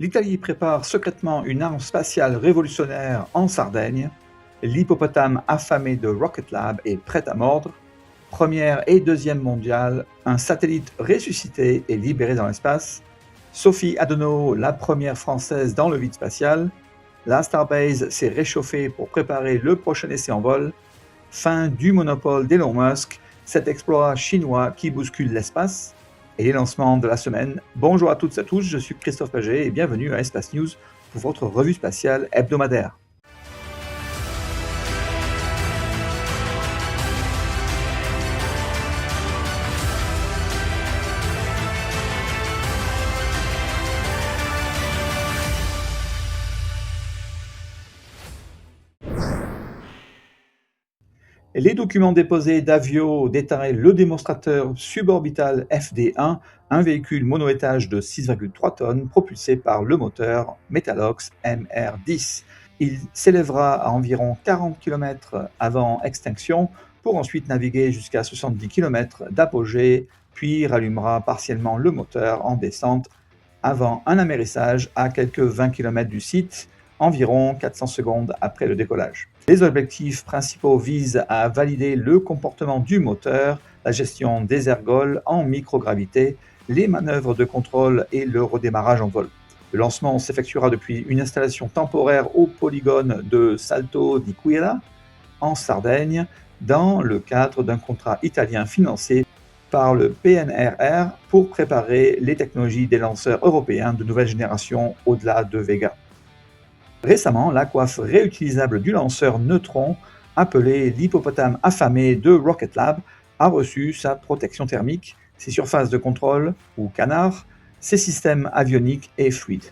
L'Italie prépare secrètement une arme spatiale révolutionnaire en Sardaigne. L'hippopotame affamé de Rocket Lab est prêt à mordre. Première et deuxième mondiale, un satellite ressuscité et libéré dans l'espace. Sophie Adenau, la première française dans le vide spatial. La Starbase s'est réchauffée pour préparer le prochain essai en vol. Fin du monopole d'Elon Musk, cet exploit chinois qui bouscule l'espace. Et les lancements de la semaine. Bonjour à toutes et à tous, je suis Christophe Paget et bienvenue à Espace News pour votre revue spatiale hebdomadaire. Les documents déposés d'Avio détaillent le démonstrateur suborbital FD1, un véhicule monoétage de 6,3 tonnes propulsé par le moteur Metalox MR10. Il s'élèvera à environ 40 km avant extinction pour ensuite naviguer jusqu'à 70 km d'apogée, puis rallumera partiellement le moteur en descente avant un amérissage à quelques 20 km du site, environ 400 secondes après le décollage. Les objectifs principaux visent à valider le comportement du moteur, la gestion des ergols en microgravité, les manœuvres de contrôle et le redémarrage en vol. Le lancement s'effectuera depuis une installation temporaire au polygone de Salto di Quirra, en Sardaigne, dans le cadre d'un contrat italien financé par le PNRR pour préparer les technologies des lanceurs européens de nouvelle génération au-delà de Vega. Récemment, la coiffe réutilisable du lanceur Neutron, appelé l'hippopotame affamé de Rocket Lab, a reçu sa protection thermique, ses surfaces de contrôle, ou canards, ses systèmes avioniques et fluides.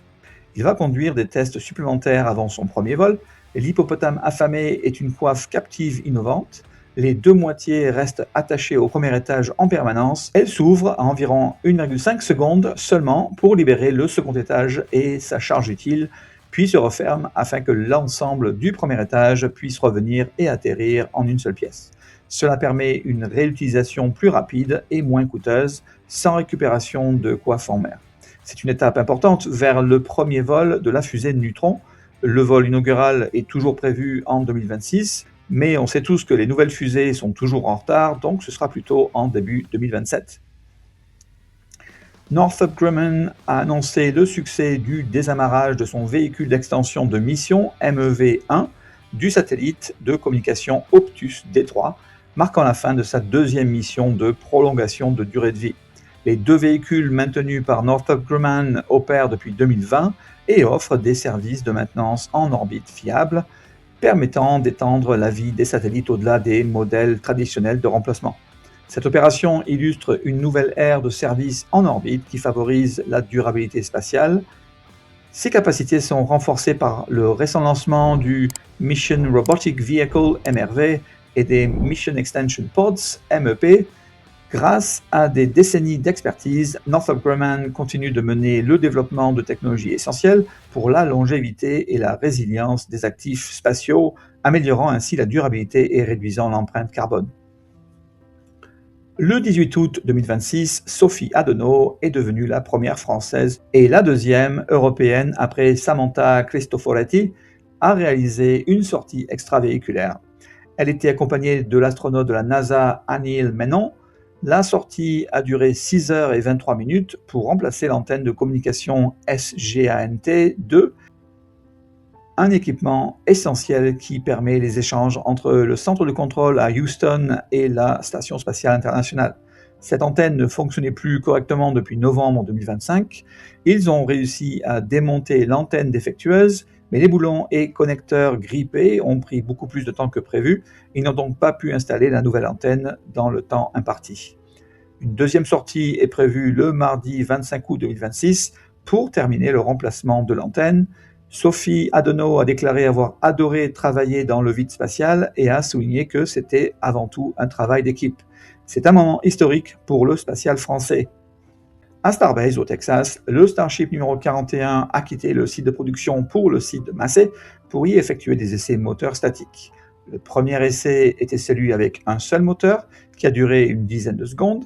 Il va conduire des tests supplémentaires avant son premier vol. L'hippopotame affamé est une coiffe captive innovante. Les deux moitiés restent attachées au premier étage en permanence. Elle s'ouvre à environ 1,5 secondes seulement pour libérer le second étage et sa charge utile, puis se referme afin que l'ensemble du premier étage puisse revenir et atterrir en une seule pièce. Cela permet une réutilisation plus rapide et moins coûteuse, sans récupération de coiffe en mer. C'est une étape importante vers le premier vol de la fusée Neutron. Le vol inaugural est toujours prévu en 2026, mais on sait tous que les nouvelles fusées sont toujours en retard, donc ce sera plutôt en début 2027. Northrop Grumman a annoncé le succès du désamarrage de son véhicule d'extension de mission MEV-1 du satellite de communication Optus D3, marquant la fin de sa deuxième mission de prolongation de durée de vie. Les deux véhicules maintenus par Northrop Grumman opèrent depuis 2020 et offrent des services de maintenance en orbite fiables, permettant d'étendre la vie des satellites au-delà des modèles traditionnels de remplacement. Cette opération illustre une nouvelle ère de service en orbite qui favorise la durabilité spatiale. Ces capacités sont renforcées par le récent lancement du Mission Robotic Vehicle MRV et des Mission Extension Pods MEP. Grâce à des décennies d'expertise, Northrop Grumman continue de mener le développement de technologies essentielles pour la longévité et la résilience des actifs spatiaux, améliorant ainsi la durabilité et réduisant l'empreinte carbone. Le 18 août 2026, Sophie Adenau est devenue la première française et la deuxième européenne après Samantha Cristoforetti à réaliser une sortie extravéhiculaire. Elle était accompagnée de l'astronaute de la NASA Anil Menon. La sortie a duré 6 heures et 23 minutes pour remplacer l'antenne de communication SGANT2, un équipement essentiel qui permet les échanges entre le centre de contrôle à Houston et la Station spatiale internationale. Cette antenne ne fonctionnait plus correctement depuis novembre 2025. Ils ont réussi à démonter l'antenne défectueuse, mais les boulons et connecteurs grippés ont pris beaucoup plus de temps que prévu. Ils n'ont donc pas pu installer la nouvelle antenne dans le temps imparti. Une deuxième sortie est prévue le mardi 25 août 2026 pour terminer le remplacement de l'antenne. Sophie Adenau a déclaré avoir adoré travailler dans le vide spatial et a souligné que c'était avant tout un travail d'équipe. C'est un moment historique pour le spatial français. À Starbase, au Texas, le Starship numéro 41 a quitté le site de production pour le site de Massey pour y effectuer des essais moteurs statiques. Le premier essai était celui avec un seul moteur qui a duré une dizaine de secondes,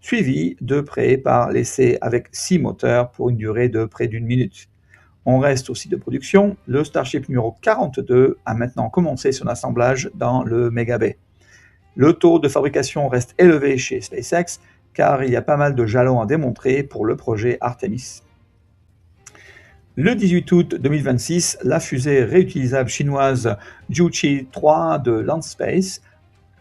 suivi de près par l'essai avec 6 moteurs pour une durée de près d'1 minute. On reste au site de production. Le Starship numéro 42 a maintenant commencé son assemblage dans le Mega Bay. Le taux de fabrication reste élevé chez SpaceX car il y a pas mal de jalons à démontrer pour le projet Artemis. Le 18 août 2026, la fusée réutilisable chinoise Jiuchi 3 de Landspace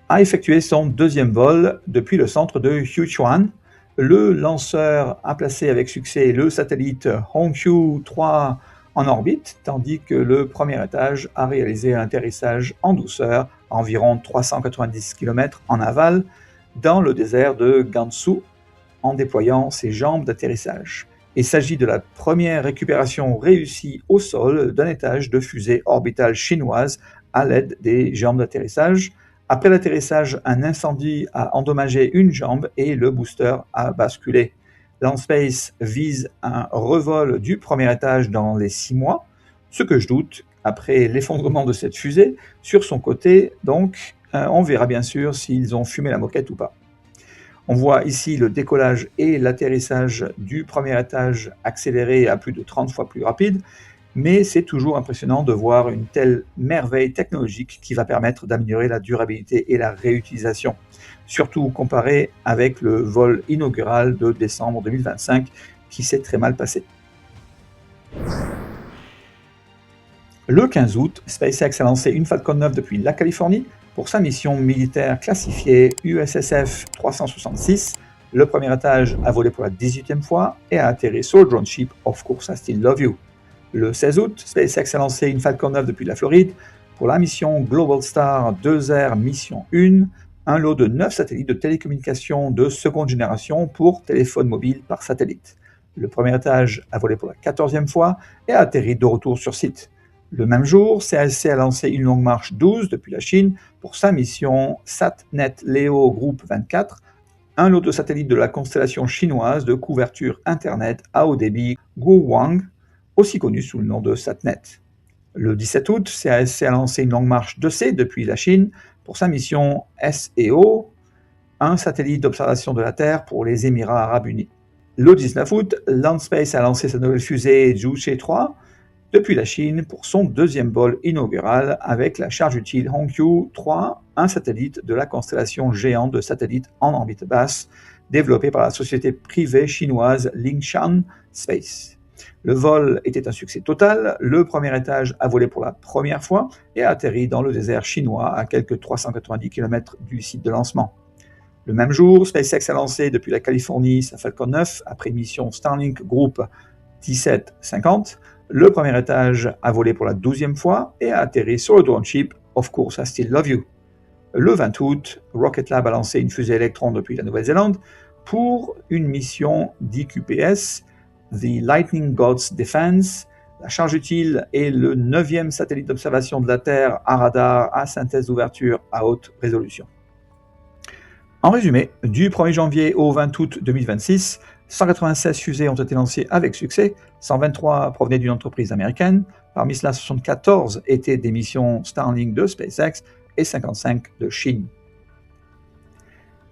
a effectué son deuxième vol depuis le centre de Huchuan. Le lanceur a placé avec succès le satellite Hongqiu 3 en orbite, tandis que le premier étage a réalisé un atterrissage en douceur à environ 390 km en aval dans le désert de Gansu en déployant ses jambes d'atterrissage. Il s'agit de la première récupération réussie au sol d'un étage de fusée orbitale chinoise à l'aide des jambes d'atterrissage. Après l'atterrissage, un incendie a endommagé une jambe et le booster a basculé. Landspace vise un revol du premier étage dans les 6 mois, ce que je doute après l'effondrement de cette fusée. Sur son côté, donc, on verra bien sûr s'ils ont fumé la moquette ou pas. On voit ici le décollage et l'atterrissage du premier étage accéléré à plus de 30 fois plus rapide, mais c'est toujours impressionnant de voir une telle merveille technologique qui va permettre d'améliorer la durabilité et la réutilisation, surtout comparé avec le vol inaugural de décembre 2025 qui s'est très mal passé. Le 15 août, SpaceX a lancé une Falcon 9 depuis la Californie pour sa mission militaire classifiée USSF 366. Le premier étage a volé pour la 18e fois et a atterri sur le drone ship Of Course I Still Love You. Le 16 août, SpaceX a lancé une Falcon 9 depuis la Floride pour la mission Global Star 2R Mission 1, un lot de 9 satellites de télécommunications de seconde génération pour téléphone mobile par satellite. Le premier étage a volé pour la 14e fois et a atterri de retour sur site. Le même jour, CLC a lancé une longue marche 12 depuis la Chine pour sa mission SatNet Leo Group 24, un lot de satellites de la constellation chinoise de couverture Internet à haut débit Guowang, aussi connu sous le nom de SatNet. Le 17 août, CASC a lancé une longue marche 2C depuis la Chine pour sa mission SEO, un satellite d'observation de la Terre pour les Émirats Arabes Unis. Le 19 août, Landspace a lancé sa nouvelle fusée Jiuchi 3 depuis la Chine pour son deuxième vol inaugural avec la charge utile Hongqiu 3, un satellite de la constellation géante de satellites en orbite basse développé par la société privée chinoise Lingshan Space. Le vol était un succès total, le premier étage a volé pour la première fois et a atterri dans le désert chinois à quelques 390 km du site de lancement. Le même jour, SpaceX a lancé depuis la Californie sa Falcon 9 après mission Starlink Group 1750. Le premier étage a volé pour la 12e fois et a atterri sur le drone ship Of Course I Still Love You. Le 20 août, Rocket Lab a lancé une fusée Electron depuis la Nouvelle-Zélande pour une mission d'IQPS, The Lightning God's Defense. La charge utile est le 9e satellite d'observation de la Terre à radar à synthèse d'ouverture à haute résolution. En résumé, du 1er janvier au 20 août 2026, 196 fusées ont été lancées avec succès, 123 provenaient d'une entreprise américaine, parmi cela 74 étaient des missions Starlink de SpaceX et 55 de Chine.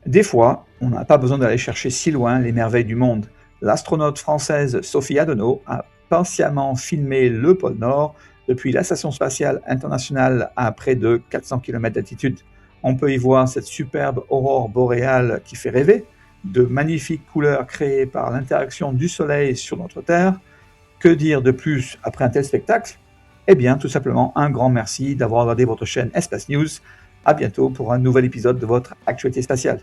Des fois, on n'a pas besoin d'aller chercher si loin les merveilles du monde. L'astronaute française Sophie Adenau a patiemment filmé le pôle Nord depuis la Station spatiale internationale à près de 400 km d'altitude. On peut y voir cette superbe aurore boréale qui fait rêver, de magnifiques couleurs créées par l'interaction du Soleil sur notre Terre. Que dire de plus après un tel spectacle ? Eh bien, tout simplement, un grand merci d'avoir regardé votre chaîne Espace News. À bientôt pour un nouvel épisode de votre Actualité spatiale.